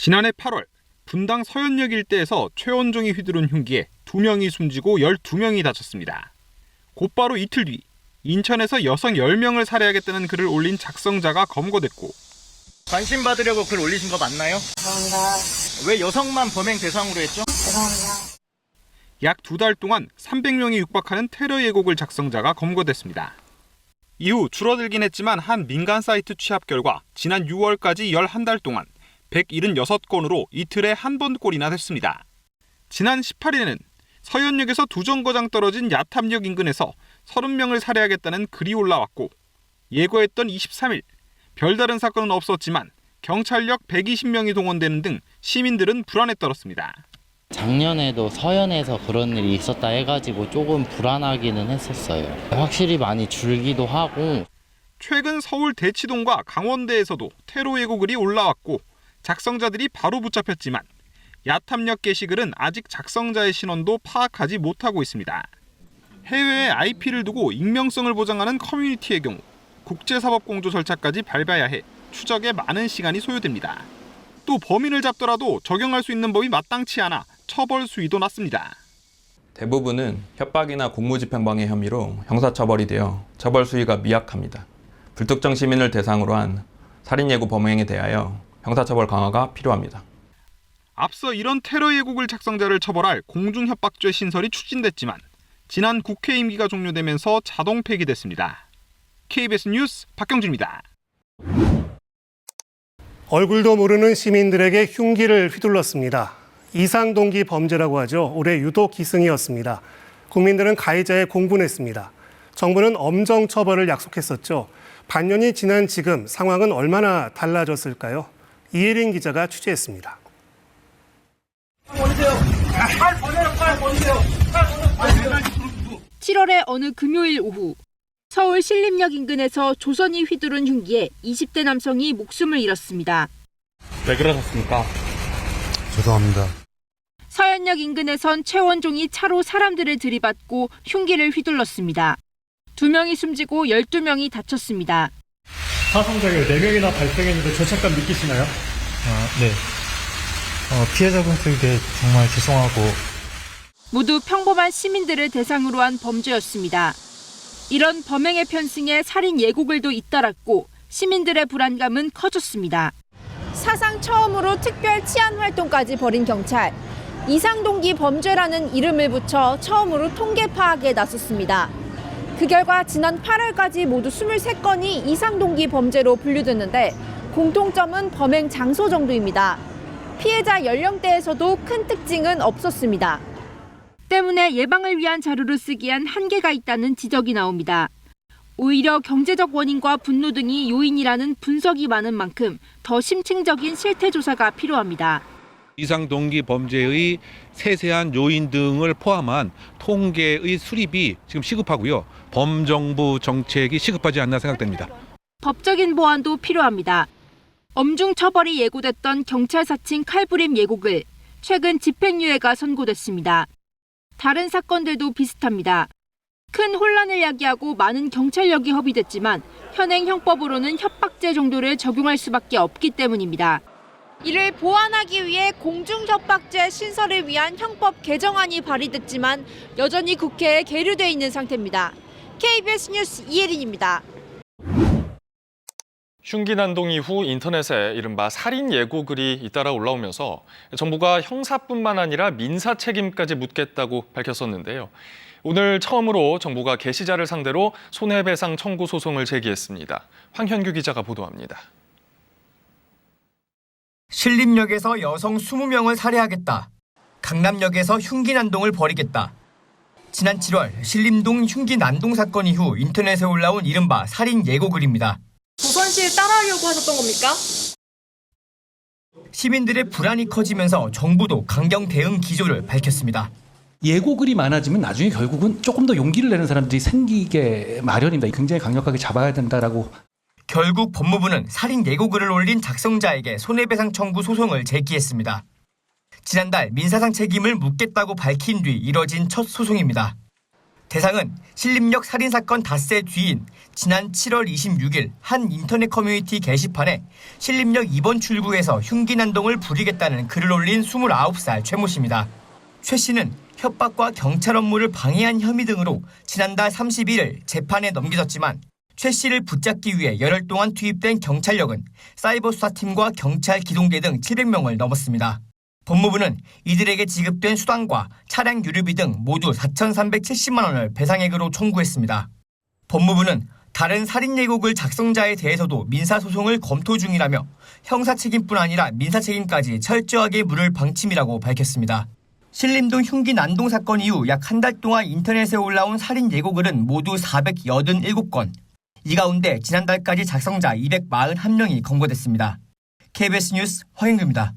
지난해 8월 분당 서현역 일대에서 최원종이 휘두른 흉기에 2명이 숨지고 12명이 다쳤습니다. 곧바로 이틀 뒤 인천에서 여성 10명을 살해하겠다는 글을 올린 작성자가 검거됐고, 관심 받으려고 글 올리신 거 맞나요? 죄송합니다. 왜 여성만 범행 대상으로 했죠? 죄송합니다. 약 2달 동안 300명이 육박하는 테러 예고글 작성자가 검거됐습니다. 이후 줄어들긴 했지만 한 민간 사이트 취합 결과 지난 6월까지 11달 동안 176건으로 이틀에 한 번꼴이나 됐습니다. 지난 18일에는 서현역에서 2정거장 떨어진 야탐역 인근에서 30명을 살해하겠다는 글이 올라왔고, 예고했던 23일 별다른 사건은 없었지만 경찰력 120명이 동원되는 등 시민들은 불안에 떨었습니다. 작년에도 서현에서 그런 일이 있었다 해가지고 조금 불안하기는 했었어요. 확실히 많이 줄기도 하고. 최근 서울 대치동과 강원대에서도 테러 예고글이 올라왔고 작성자들이 바로 붙잡혔지만 야탐역 게시글은 아직 작성자의 신원도 파악하지 못하고 있습니다. 해외에 IP를 두고 익명성을 보장하는 커뮤니티의 경우 국제사법공조 절차까지 밟아야 해 추적에 많은 시간이 소요됩니다. 또 범인을 잡더라도 적용할 수 있는 법이 마땅치 않아 처벌 수위도 낮습니다. 대부분은 협박이나 공무집행방해 혐의로 형사처벌이 되어 처벌 수위가 미약합니다. 불특정 시민을 대상으로 한 살인 예고 범행에 대하여 형사처벌 강화가 필요합니다. 앞서 이런 테러 예고글 작성자를 처벌할 공중협박죄 신설이 추진됐지만 지난 국회 임기가 종료되면서 자동 폐기됐습니다. KBS 뉴스 박경준입니다. 얼굴도 모르는 시민들에게 흉기를 휘둘렀습니다. 이상동기 범죄라고 하죠. 올해 유독 기승이었습니다. 국민들은 가해자에 공분했습니다. 정부는 엄정 처벌을 약속했었죠. 반년이 지난 지금 상황은 얼마나 달라졌을까요? 이혜린 기자가 취재했습니다. 7월의 어느 금요일 오후, 서울 신림역 인근에서 조선이 휘두른 흉기에 20대 남성이 목숨을 잃었습니다. 왜 그러셨습니까? 죄송합니다. 서현역 인근에선 최원종이 차로 사람들을 들이받고 흉기를 휘둘렀습니다. 2명이 숨지고 12명이 다쳤습니다. 사상자가 4명이나 발생했는데 죄책감 느끼시나요? 네. 피해자분들께 정말 죄송하고. 모두 평범한 시민들을 대상으로 한 범죄였습니다. 이런 범행의 편승에 살인 예고글도 잇따랐고 시민들의 불안감은 커졌습니다. 사상 처음으로 특별 치안 활동까지 벌인 경찰. 이상동기 범죄라는 이름을 붙여 처음으로 통계 파악에 나섰습니다. 그 결과 지난 8월까지 모두 23건이 이상동기 범죄로 분류됐는데 공통점은 범행 장소 정도입니다. 피해자 연령대에서도 큰 특징은 없었습니다. 때문에 예방을 위한 자료를 쓰기엔 한계가 있다는 지적이 나옵니다. 오히려 경제적 원인과 분노 등이 요인이라는 분석이 많은 만큼 더 심층적인 실태 조사가 필요합니다. 이상동기 범죄의 세세한 요인 등을 포함한 통계의 수립이 지금 시급하고요. 범정부 정책이 시급하지 않나 생각됩니다. 법적인 보완도 필요합니다. 엄중 처벌이 예고됐던 경찰 사칭 칼부림 예고글, 최근 집행유예가 선고됐습니다. 다른 사건들도 비슷합니다. 큰 혼란을 야기하고 많은 경찰력이 허비됐지만 현행 형법으로는 협박죄 정도를 적용할 수밖에 없기 때문입니다. 이를 보완하기 위해 공중협박죄 신설을 위한 형법 개정안이 발의됐지만 여전히 국회에 계류돼 있는 상태입니다. KBS 뉴스 이혜린입니다. 흉기 난동 이후 인터넷에 이른바 살인 예고글이 잇따라 올라오면서 정부가 형사뿐만 아니라 민사 책임까지 묻겠다고 밝혔었는데요. 오늘 처음으로 정부가 게시자를 상대로 손해배상 청구 소송을 제기했습니다. 황현규 기자가 보도합니다. 신림역에서 여성 20명을 살해하겠다. 강남역에서 흉기 난동을 벌이겠다. 지난 7월 신림동 흉기 난동 사건 이후 인터넷에 올라온 이른바 살인 예고글입니다. 조선시를 따라하려고 하셨던 겁니까? 시민들의 불안이 커지면서 정부도 강경 대응 기조를 밝혔습니다. 예고글이 많아지면 나중에 결국은 조금 더 용기를 내는 사람들이 생기게 마련입니다. 굉장히 강력하게 잡아야 된다라고. 결국 법무부는 살인 예고글을 올린 작성자에게 손해배상 청구 소송을 제기했습니다. 지난달 민사상 책임을 묻겠다고 밝힌 뒤 이뤄진 첫 소송입니다. 대상은 신림역 살인사건 닷새 뒤인 지난 7월 26일 한 인터넷 커뮤니티 게시판에 신림역 2번 출구에서 흉기난동을 부리겠다는 글을 올린 29살 최 모 씨입니다. 최 씨는 협박과 경찰 업무를 방해한 혐의 등으로 지난달 31일 재판에 넘겨졌지만 최 씨를 붙잡기 위해 열흘 동안 투입된 경찰력은 사이버 수사팀과 경찰 기동대 등 700명을 넘었습니다. 법무부는 이들에게 지급된 수당과 차량 유류비 등 모두 4,370만 원을 배상액으로 청구했습니다. 법무부는 다른 살인 예고글 작성자에 대해서도 민사소송을 검토 중이라며 형사책임뿐 아니라 민사책임까지 철저하게 물을 방침이라고 밝혔습니다. 신림동 흉기 난동 사건 이후 약 한 달 동안 인터넷에 올라온 살인 예고글은 모두 487건. 이 가운데 지난달까지 작성자 241명이 검거됐습니다. KBS 뉴스 황인규입니다.